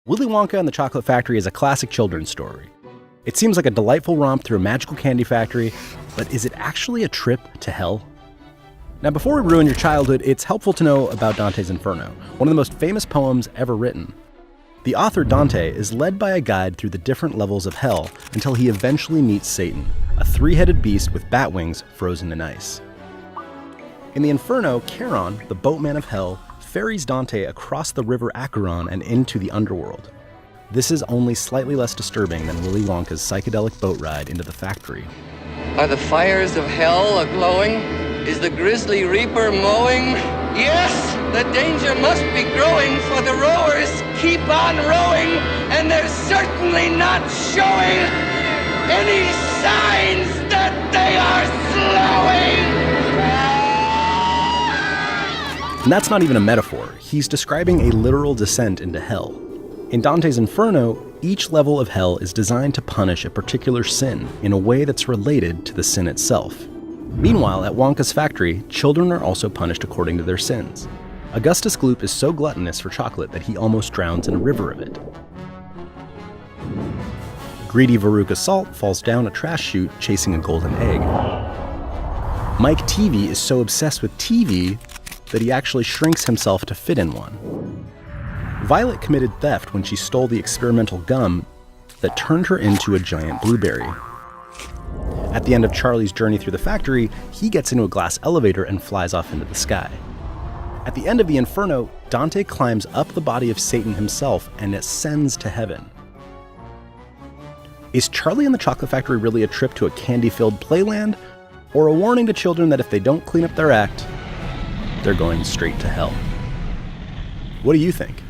Willy Wonka and the Chocolate Factory is a classic children's story. It seems like a delightful romp through a magical candy factory, but is it actually a trip to hell? Now, before we ruin your childhood, it's helpful to know about Dante's Inferno, one of the most famous poems ever written. The author, Dante, is led by a guide through the different levels of hell until he eventually meets Satan, a three-headed beast with bat wings frozen in ice. In the Inferno, Charon, the boatman of hell, ferries Dante across the river Acheron and into the underworld. This is only slightly less disturbing than Willy Wonka's psychedelic boat ride into the factory. Are the fires of hell a-glowing? Is the grisly reaper mowing? Yes, the danger must be growing, for the rowers keep on rowing, and they're certainly not showing any signs that they are slowing! And that's not even a metaphor. He's describing a literal descent into hell. In Dante's Inferno, each level of hell is designed to punish a particular sin in a way that's related to the sin itself. Meanwhile, at Wonka's factory, children are also punished according to their sins. Augustus Gloop is so gluttonous for chocolate that he almost drowns in a river of it. Greedy Veruca Salt falls down a trash chute chasing a golden egg. Mike TV is so obsessed with TV that he actually shrinks himself to fit in one. Violet committed theft when she stole the experimental gum that turned her into a giant blueberry. At the end of Charlie's journey through the factory, he gets into a glass elevator and flies off into the sky. At the end of the Inferno, Dante climbs up the body of Satan himself and ascends to heaven. Is Charlie and the Chocolate Factory really a trip to a candy-filled playland, or a warning to children that if they don't clean up their act, they're going straight to hell? What do you think?